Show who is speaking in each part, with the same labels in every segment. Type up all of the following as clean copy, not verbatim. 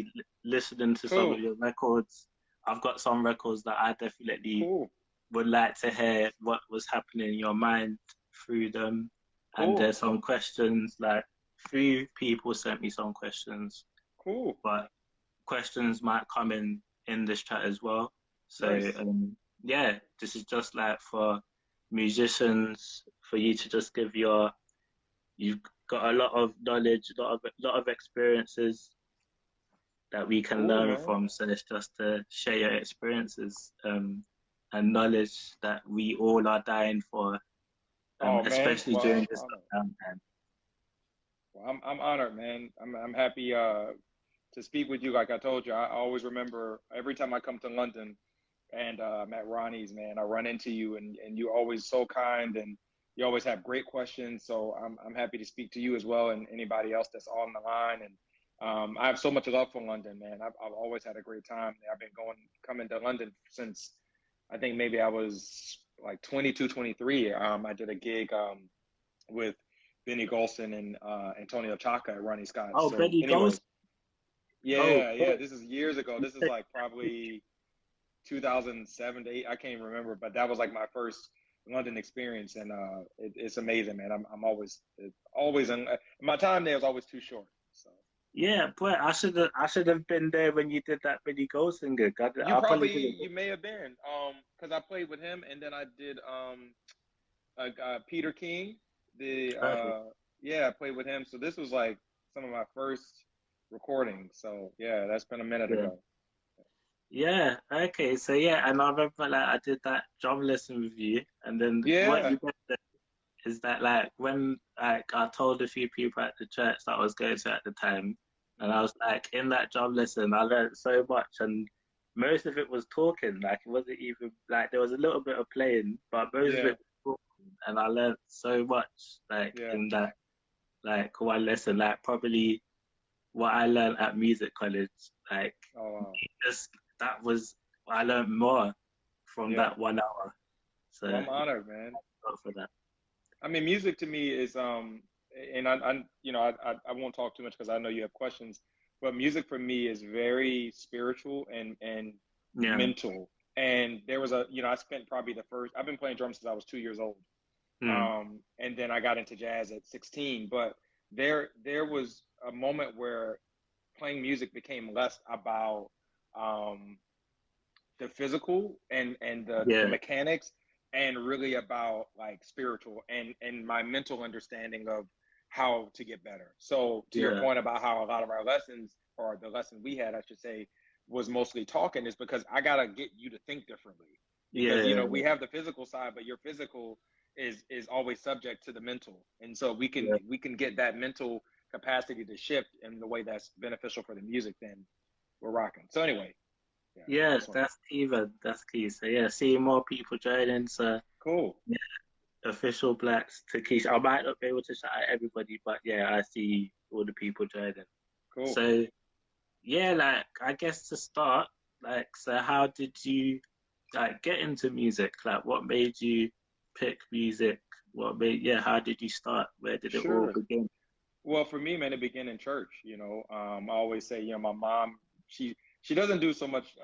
Speaker 1: definitely listening to some of
Speaker 2: Cool,
Speaker 1: your records. I've got some records that I definitely
Speaker 2: cool,
Speaker 1: would like to hear what was happening in your mind through them. And
Speaker 2: cool,
Speaker 1: there's some questions like few people sent me some questions,
Speaker 2: cool.
Speaker 1: but questions might come in this chat as well. So
Speaker 2: Nice.
Speaker 1: yeah, this is just like for musicians for you to just give your you've got a lot of knowledge, a lot of experiences that we can
Speaker 2: Cool,
Speaker 1: learn
Speaker 2: man.
Speaker 1: from. So it's just to share your experiences and knowledge that we all are dying for,
Speaker 2: Oh man,
Speaker 1: especially
Speaker 2: well,
Speaker 1: during
Speaker 2: I'm
Speaker 1: this
Speaker 2: honored.
Speaker 1: lockdown time.
Speaker 2: Well, I'm honored, man. I'm happy to speak with you. Like I told you, I always remember every time I come to London and I'm at Ronnie's, man, I run into you, and you're always so kind, and you always have great questions. So I'm happy to speak to you as well, and anybody else that's on the line. And I have so much love for London, man. I've always had a great time. I've been coming to London since I think maybe I was like 22, 23. I did a gig with Benny Golson and Antonio Chaka at Ronnie Scott's.
Speaker 1: Oh,
Speaker 2: So
Speaker 1: Benny
Speaker 2: anyway,
Speaker 1: Ghost. Oh,
Speaker 2: yeah. This is years ago. This is like probably 2007 to 8. I can't even remember, but that was like my first London experience, and it's amazing, man. I'm always in my time there was always too short. So
Speaker 1: yeah, boy, I should have been there when you did that Benny Ghost gig. I probably did it.
Speaker 2: you may have been because I played with him, and then I did Peter King. The
Speaker 1: Okay.
Speaker 2: yeah, I played with him. So this was like some of my first recordings. So yeah, that's been a minute
Speaker 1: Yeah.
Speaker 2: ago.
Speaker 1: Yeah, okay, so yeah, and I remember like I did that drum lesson with you, and then what
Speaker 2: Yeah,
Speaker 1: you did is that like when like I told a few people at the church that I was going to at the time, and I was like in that drum lesson, I learned so much, and most of it was talking. Like it wasn't even like there was a little bit of playing, but most of
Speaker 2: yeah,
Speaker 1: it was talking, and I learned so much like
Speaker 2: yeah.
Speaker 1: in that like one lesson, like probably what I learned at music college, like
Speaker 2: Oh wow.
Speaker 1: just that was I learned more from
Speaker 2: Yeah.
Speaker 1: that 1 hour. So
Speaker 2: Well, I'm
Speaker 1: yeah,
Speaker 2: honored, man.
Speaker 1: for that.
Speaker 2: I mean, music to me is and I you know, I won't talk too much because I know you have questions, but music for me is very spiritual and
Speaker 1: Yeah.
Speaker 2: mental. And there was I spent probably I've been playing drums since I was 2 years old.
Speaker 1: Mm.
Speaker 2: And then I got into jazz at 16. But there was a moment where playing music became less about um, the physical and the
Speaker 1: Yeah.
Speaker 2: mechanics, and really about like spiritual and my mental understanding of how to get better. So to your
Speaker 1: Yeah.
Speaker 2: point about how a lot of our lessons, or the lesson we had, I should say, was mostly talking, is because I gotta get you to think differently. Because
Speaker 1: Yeah.
Speaker 2: we have the physical side, but your physical is always subject to the mental. And so
Speaker 1: Yeah.
Speaker 2: we can get that mental capacity to shift in the way that's beneficial for the music, then we're rocking. So anyway, yeah,
Speaker 1: Yeah,
Speaker 2: just want to
Speaker 1: that's key, man. That's key. So yeah, seeing more people joining. So
Speaker 2: cool.
Speaker 1: yeah, official blacks to Keisha. I might not be able to shout out everybody, but yeah, I see all the people joining.
Speaker 2: Cool.
Speaker 1: So yeah, like I guess to start, like, so how did you like get into music? Like, what made you pick music? What made, yeah, how did you start? Where did it all
Speaker 2: Sure.
Speaker 1: begin?
Speaker 2: Well, for me, man, it began in church. I always say, my mom, she doesn't do so much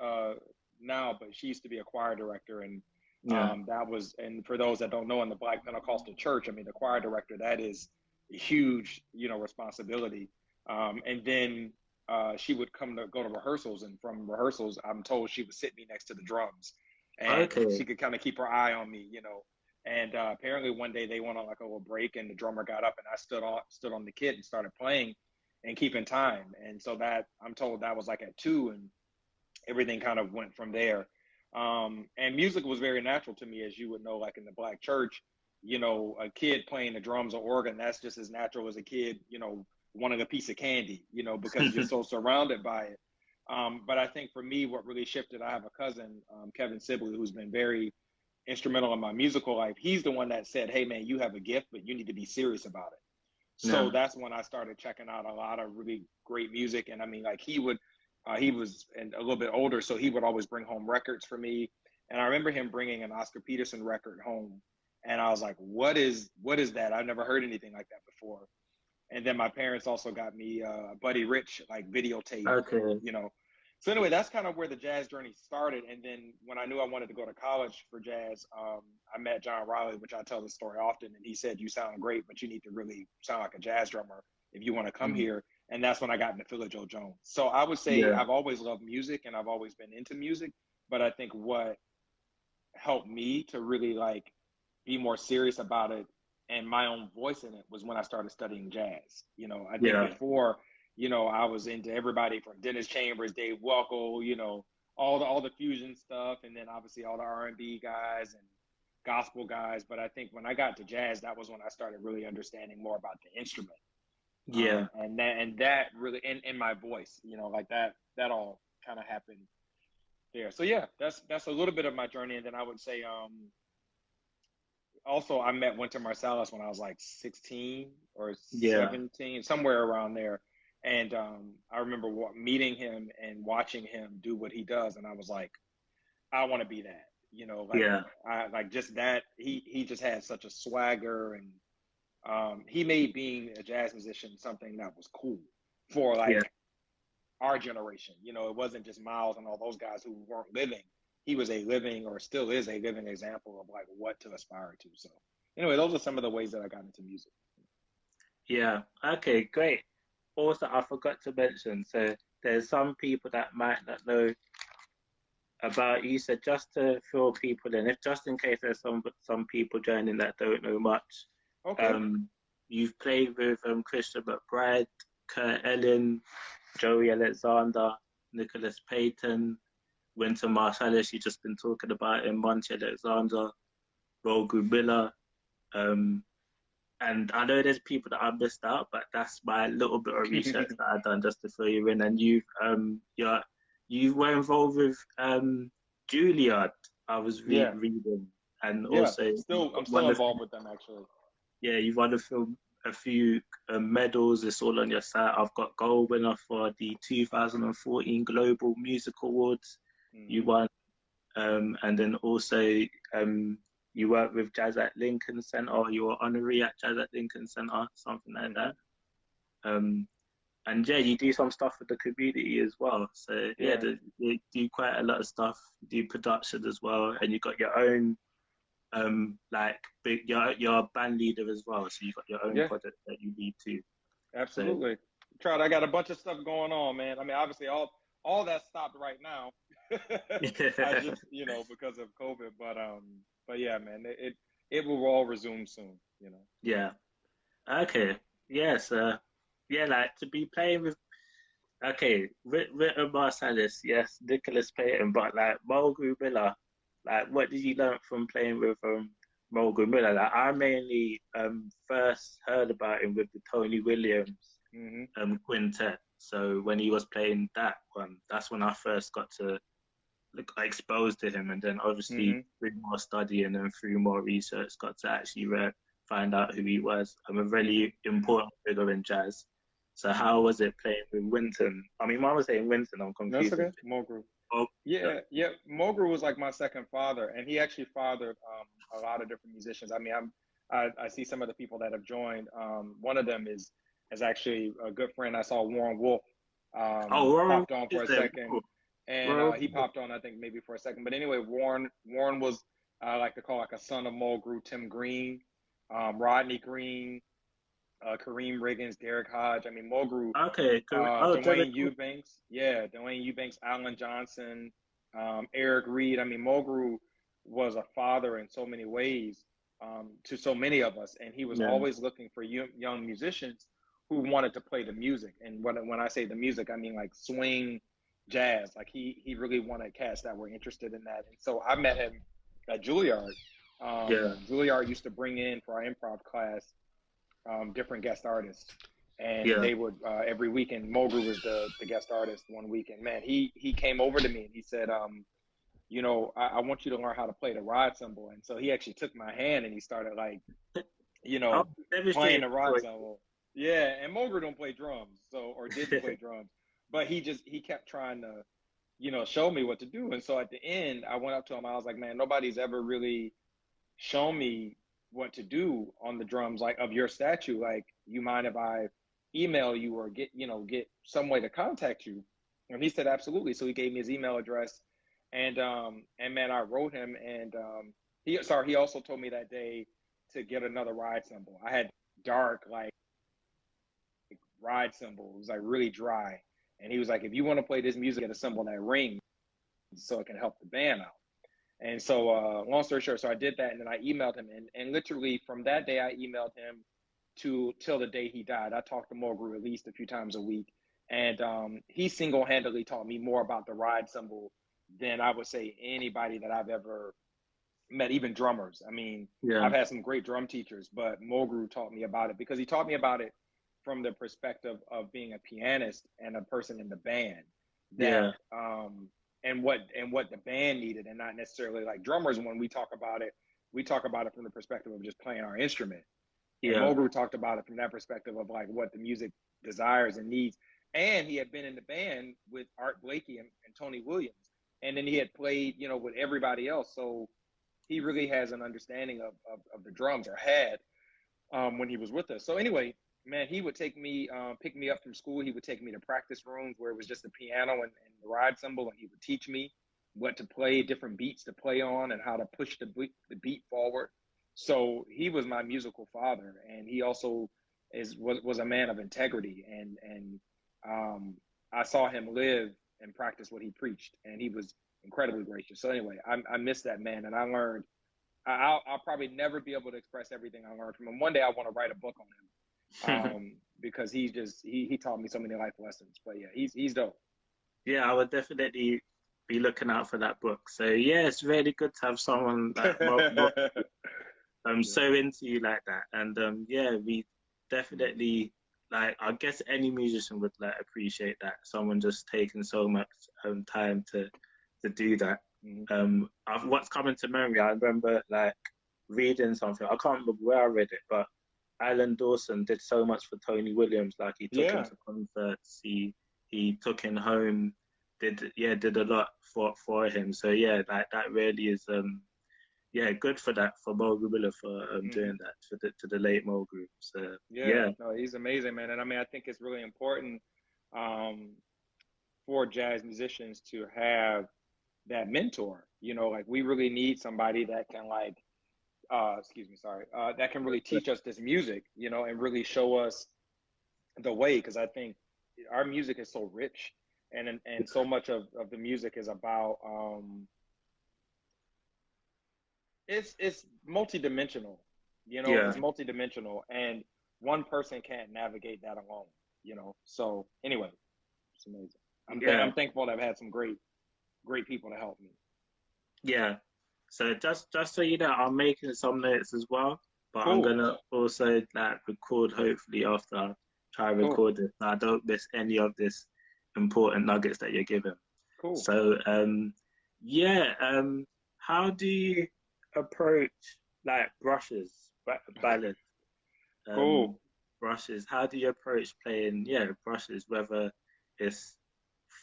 Speaker 2: now, but she used to be a choir director, and
Speaker 1: Yeah.
Speaker 2: and for those that don't know, in the Black Pentecostal church, I mean, the choir director, that is a huge, responsibility. And then she would come to go to rehearsals, and from rehearsals, I'm told she would sit me next to the drums, and
Speaker 1: Okay.
Speaker 2: she could kind of keep her eye on me, And apparently one day they went on like a little break, and the drummer got up, and I stood on the kit and started playing and keeping time. And so that, I'm told, that was like at 2, and everything kind of went from there. And music was very natural to me, as you would know, like in the black church, a kid playing the drums or organ, that's just as natural as a kid, wanting a piece of candy, because you're so surrounded by it. But I think for me, what really shifted, I have a cousin, Kevin Sibley, who's been very instrumental in my musical life. He's the one that said, "Hey man, you have a gift, but you need to be serious about it." So
Speaker 1: Yeah.
Speaker 2: that's when I started checking out a lot of really great music. And I mean, like he was a little bit older, so he would always bring home records for me. And I remember him bringing an Oscar Peterson record home, and I was like, what is that? I've never heard anything like that before." And then my parents also got me Buddy Rich like videotape,
Speaker 1: Okay.
Speaker 2: you know. So anyway, that's kind of where the jazz journey started. And then when I knew I wanted to go to college for jazz, I met John Riley, which I tell this story often. And he said, "You sound great, but you need to really sound like a jazz drummer if you want to come
Speaker 1: Mm.
Speaker 2: here." And that's when I got into Philly Joe Jones. So I would say
Speaker 1: Yeah.
Speaker 2: I've always loved music and I've always been into music. But I think what helped me to really like be more serious about it and my own voice in it was when I started studying jazz. You know, I think
Speaker 1: Yeah.
Speaker 2: before, I was into everybody from Dennis Chambers, Dave Welkel, all the fusion stuff, and then obviously all the R&B guys and gospel guys. But I think when I got to jazz, that was when I started really understanding more about the instrument,
Speaker 1: Yeah.
Speaker 2: and that really in my voice, like that all kind of happened there. So yeah, that's a little bit of my journey, and then I would say also I met Winter Marsalis when I was like 16 or
Speaker 1: Yeah.
Speaker 2: 17, somewhere around there. And I remember meeting him and watching him do what he does, and I was like, I want to be that. Like
Speaker 1: Yeah.
Speaker 2: I like just that he just had such a swagger, and he made being a jazz musician something that was cool for
Speaker 1: Yeah.
Speaker 2: like our generation. It wasn't just Miles and all those guys who weren't living. He was a living, or still is a living example of like what to aspire to. So anyway, those are some of the ways that I got into music.
Speaker 1: Yeah. Okay, great. Also, I forgot to mention, so there's some people that might not know about you. So just to fill people in, if just in case there's some people joining that don't know much,
Speaker 2: Okay.
Speaker 1: um, you've played with Christian McBride, Kurt Elling, Joey Alexander, Nicholas Payton, Winter Marsalis, you've just been talking about him, Monty Alexander, Rogu Miller. Um, and I know there's people that I missed out, but that's my little bit of research that I've done just to fill you in. And you were involved with Juilliard. I was
Speaker 2: Yeah.
Speaker 1: reading, and
Speaker 2: Yeah.
Speaker 1: also
Speaker 2: I'm still involved with them actually.
Speaker 1: you won a few medals. It's all on your site. I've got gold winner for the 2014 Global Music Awards. You
Speaker 2: Hmm.
Speaker 1: won, and then also you worked with Jazz at Lincoln Center, or you were honorary at Jazz at Lincoln Center, something like
Speaker 2: Hmm.
Speaker 1: that. Um, and yeah, you do some stuff with the community as well. So yeah,
Speaker 2: Yeah.
Speaker 1: you do quite a lot of stuff. You do production as well, and you got your own like big. You're a band leader as well, so you got your own
Speaker 2: Yeah.
Speaker 1: project that you lead too. So
Speaker 2: Absolutely. Tried. I got a bunch of stuff going on, man. I mean, obviously, all that stopped right now. I
Speaker 1: yeah,
Speaker 2: just, because of COVID, but yeah, man, it will all resume soon.
Speaker 1: yeah, okay, yes, yeah, like to be playing with. Okay, Ritter Marsalis, yes, Nicholas Payton, but like Mulgrew Miller, like what did you learn from playing with Mulgrew Miller? Like I mainly first heard about him with the Tony Williams
Speaker 2: Hmm.
Speaker 1: quintet. So when he was playing that one, that's when I first got to like exposed to him, and then obviously
Speaker 2: Hmm.
Speaker 1: through more studying and through more research, got to actually find out who he was. I'm a
Speaker 2: Hmm.
Speaker 1: really important figure in jazz. So how was it playing with Winton? I mean, mine was saying Winton. I'm
Speaker 2: That's
Speaker 1: confused.
Speaker 2: okay. Mogru.
Speaker 1: Oh,
Speaker 2: Yeah, yeah. Mogru was like my second father, and he actually fathered a lot of different musicians. I mean, I see some of the people that have joined. One of them is actually a good friend. I saw Warren Wolf
Speaker 1: Warren
Speaker 2: popped on for
Speaker 1: is
Speaker 2: a
Speaker 1: there.
Speaker 2: second,
Speaker 1: Cool.
Speaker 2: and
Speaker 1: Warren,
Speaker 2: he popped on I think maybe for a second. But anyway, Warren was I like to call like a son of Mogru. Tim Green, Rodney Green, Kareem Riggins, Derek Hodge. I mean, Mogru,
Speaker 1: okay. Oh, Derek.
Speaker 2: Dwayne Eubanks, yeah, Dwayne Eubanks, Alan Johnson, Eric Reed. I mean, Mogru was a father in so many ways to so many of us, and he was
Speaker 1: Yeah,
Speaker 2: always looking for young musicians who wanted to play the music. And when I say the music, I mean like swing, jazz. Like he really wanted cats that were interested in that. And so I met him at Juilliard.
Speaker 1: yeah,
Speaker 2: Juilliard used to bring in for our improv class different guest artists, and
Speaker 1: yeah.
Speaker 2: they would every weekend. Mogru was the guest artist one weekend. Man, he came over to me and he said, I want you to learn how to play the rod cymbal. And so he actually took my hand and he started like, you
Speaker 1: Oh,
Speaker 2: know, playing
Speaker 1: devastated.
Speaker 2: the rod cymbal. Yeah, and Mogru don't play drums, so or didn't play drums, but he kept trying to, show me what to do. And so at the end, I went up to him. I was like, man, nobody's ever really shown me what to do on the drums, like of your statue. Like, you mind if I email you or get some way to contact you? And he said, absolutely. So he gave me his email address, and man, I wrote him, and he also told me that day to get another ride cymbal. I had dark like ride cymbal. It was like really dry, and he was like, if you want to play this music, get a cymbal that rings so it can help the band out. And so, long story short, so I did that, and then I emailed him, and literally from that day, I emailed him till the day he died. I talked to Mulgrew at least a few times a week, and he single-handedly taught me more about the ride cymbal than I would say anybody that I've ever met, even drummers. I mean,
Speaker 1: Yeah.
Speaker 2: I've had some great drum teachers, but Mulgrew taught me about it because he taught me about it from the perspective of being a pianist and a person in the band,
Speaker 1: Yeah.
Speaker 2: that and what the band needed, and not necessarily like drummers. When we talk about it from the perspective of just playing our instrument. And
Speaker 1: Yeah.
Speaker 2: Mulgrew talked about it from that perspective of like what the music desires and needs. And he had been in the band with Art Blakey and Tony Williams, and then he had played, with everybody else. So he really has an understanding of the drums, or had, when he was with us. So anyway, man, he would take me, pick me up from school. He would take me to practice rooms where it was just the piano and the ride cymbal, and he would teach me what to play, different beats to play on, and how to push the beat forward. So he was my musical father, and he also was a man of integrity, and I saw him live and practice what he preached, and he was incredibly gracious. So anyway, I miss that man, and I learned. I'll probably never be able to express everything I learned from him. One day I want to write a book on him, because he taught me so many life lessons. But yeah, he's dope.
Speaker 1: Yeah, I would definitely be looking out for that book. So yeah, it's really good to have someone like
Speaker 2: Yeah.
Speaker 1: so into you like that. And yeah, we definitely, like, I guess any musician would like appreciate that, someone just taking so much time to do that.
Speaker 2: Mm-hmm.
Speaker 1: What's coming to memory, I remember like reading something. I can't remember where I read it, but Alan Dawson did so much for Tony Williams. Like he took him
Speaker 2: Yeah.
Speaker 1: to concerts, he took him home, did a lot for him. So yeah, like that really is yeah, good for that, for Mo Gorilla for
Speaker 2: Mm-hmm.
Speaker 1: doing that to the late Mo Group. So
Speaker 2: Yeah.
Speaker 1: yeah,
Speaker 2: No, he's amazing, man. And I mean, I think it's really important, um, for jazz musicians to have that mentor. Like we really need somebody that can like, excuse me, sorry, that can really teach us this music, and really show us the way. Because I think our music is so rich, and so much of the music is about, it's multidimensional.
Speaker 1: yeah,
Speaker 2: It's multidimensional, and one person can't navigate that alone. So anyway, it's amazing.
Speaker 1: yeah,
Speaker 2: I'm thankful that I've had some great people to help me.
Speaker 1: yeah. So just so you know, I'm making some notes as well, but I'm
Speaker 2: Cool.
Speaker 1: gonna also like record hopefully after I try
Speaker 2: Cool.
Speaker 1: record it, so I don't miss any of this important nuggets that you're giving.
Speaker 2: Cool.
Speaker 1: So yeah, how do you approach like ballads, um,
Speaker 2: Cool.
Speaker 1: brushes? How do you approach playing, yeah, brushes, whether it's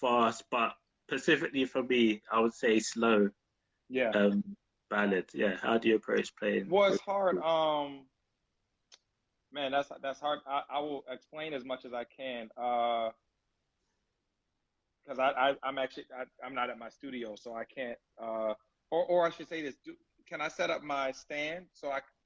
Speaker 1: fast, but specifically for me, I would say slow
Speaker 2: Yeah.
Speaker 1: um, ballads. Yeah, how do you approach playing?
Speaker 2: Well, it's hard. Man, that's hard. I will explain as much as I can. Because I'm actually I'm not at my studio, so I can't. Or I should say this. Can I set up my stand?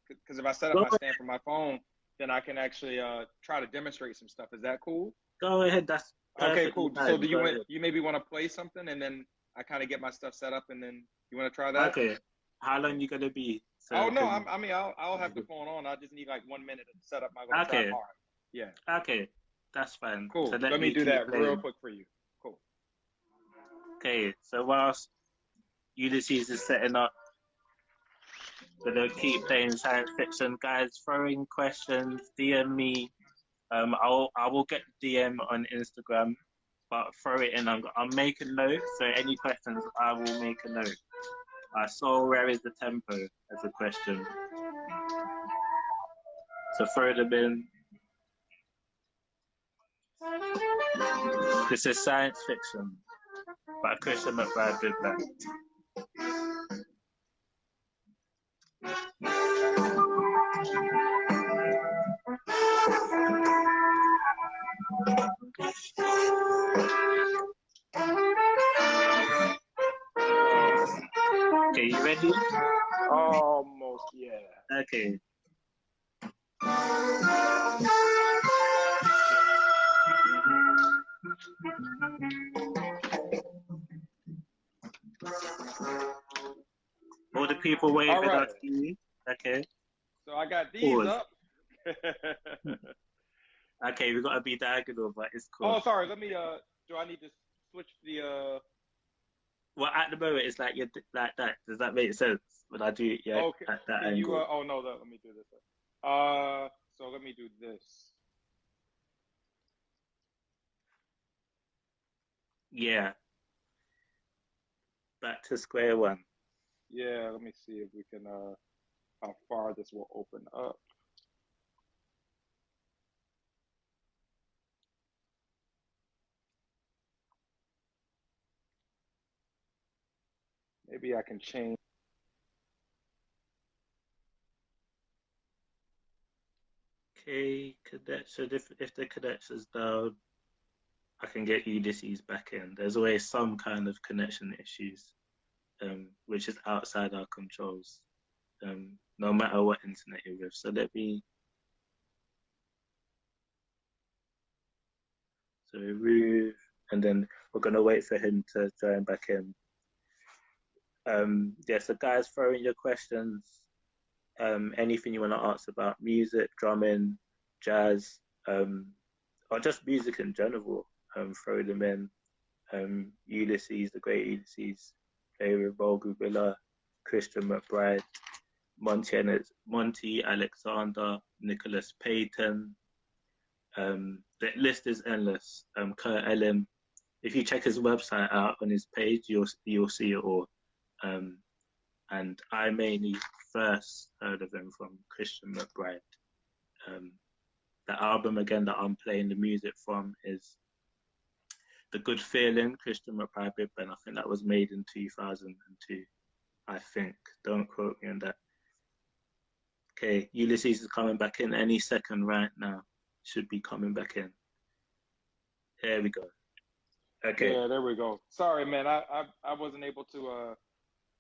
Speaker 2: Because if I set up
Speaker 1: Go,
Speaker 2: my stand from my phone, then I can actually try to demonstrate some stuff. Is that cool?
Speaker 1: go ahead. That's
Speaker 2: Okay,
Speaker 1: perfectly
Speaker 2: cool. So
Speaker 1: fine.
Speaker 2: do
Speaker 1: Go ahead.
Speaker 2: you maybe want to play something, and then I kind of get my stuff set up, and then you want to try that?
Speaker 1: Okay. How long
Speaker 2: Okay.
Speaker 1: you gonna be?
Speaker 2: Oh
Speaker 1: So,
Speaker 2: no,
Speaker 1: cause
Speaker 2: I mean I'll have the phone on. I just need like 1 minute to set up my little
Speaker 1: okay,
Speaker 2: tripod. Yeah.
Speaker 1: okay, that's fine. So
Speaker 2: Cool.
Speaker 1: let
Speaker 2: Let me
Speaker 1: me
Speaker 2: do
Speaker 1: keep
Speaker 2: that real
Speaker 1: playing.
Speaker 2: quick for you. Cool.
Speaker 1: Okay. So whilst Ulysses is setting up, gonna keep playing science fiction, guys. Throwing questions, DM me. I will get the DM on Instagram, but throw it in. I'm making notes. So any questions, I will make a note. I saw where is the tempo as a question. So throw them in. This is science fiction by Christian McBride did that. ready?
Speaker 2: Almost, yeah.
Speaker 1: Okay. All the people
Speaker 2: All
Speaker 1: waving
Speaker 2: right.
Speaker 1: at you. Okay.
Speaker 2: So I got these
Speaker 1: Pause.
Speaker 2: up.
Speaker 1: Okay, we gotta be diagonal, but it's
Speaker 2: Oh,
Speaker 1: cool.
Speaker 2: sorry. Let me. Do I need to switch the?
Speaker 1: Well, at the moment, it's like you're like that. Does that make sense? When I do it, yeah,
Speaker 2: Okay.
Speaker 1: at that
Speaker 2: Can you?
Speaker 1: angle.
Speaker 2: Oh no. Let me do this. So let me do this.
Speaker 1: Yeah, back to square one.
Speaker 2: Yeah. Let me see if we can. How far this will open up. Maybe I can change.
Speaker 1: Okay, connection. If the connection's down, I can get Ulysses back in. There's always some kind of connection issues, which is outside our controls, no matter what internet you're with. So let me remove, and then we're gonna wait for him to join back in. Yeah, so guys, throw in your questions. Anything you want to ask about music, drumming, jazz, or just music in general. Throw them in. Ulysses, the great Ulysses, play with Volga Villa, Christian McBride, Monty Alexander, Nicholas Payton. The list is endless. Kurt Ellim. If you check his website out on his page, you'll see it all. Um, and I mainly first heard of him from Christian McBride. Um, the album again that I'm playing the music from is The Good Feeling, Christian McBride Big Ben. I think that was made in 2002. I think. Don't quote me on that. Okay, Ulysses is coming back in any second right now. Should be coming back in. There we go. Okay.
Speaker 2: Yeah. There we go. Sorry, man. I wasn't able to.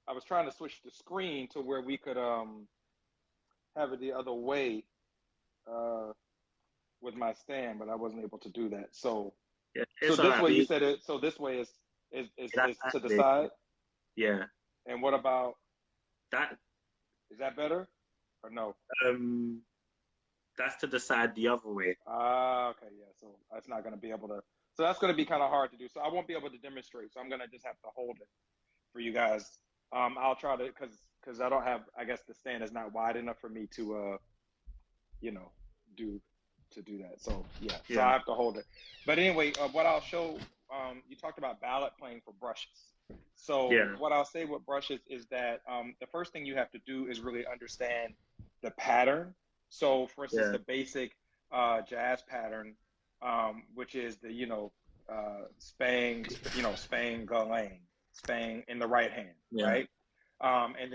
Speaker 2: I was trying to switch the screen to where we could have it the other way uh with my stand, but I wasn't able to do that.
Speaker 1: Yeah,
Speaker 2: So
Speaker 1: it's all
Speaker 2: this
Speaker 1: right.
Speaker 2: way you said it. So this way
Speaker 1: That
Speaker 2: is to the
Speaker 1: way.
Speaker 2: side.
Speaker 1: Yeah.
Speaker 2: And what about,
Speaker 1: That
Speaker 2: is that better or no?
Speaker 1: um that's to decide the other way.
Speaker 2: Ah, okay, yeah. So that's not going to be able to. So that's going to be kind of hard to do. So I won't be able to demonstrate. So I'm going to just have to hold it for you guys. I'll try to, because I don't have. I guess the stand is not wide enough for me to you know do do that. So yeah. So
Speaker 1: Yeah.
Speaker 2: I have to hold it. But anyway, what I'll show. You talked about ballot playing for brushes. So
Speaker 1: Yeah.
Speaker 2: what I'll say with brushes is that the first thing you have to do is really understand the pattern. So for instance,
Speaker 1: Yeah.
Speaker 2: the basic jazz pattern, which is the spang, spang galang, spang in the right hand,
Speaker 1: Yeah.
Speaker 2: right? And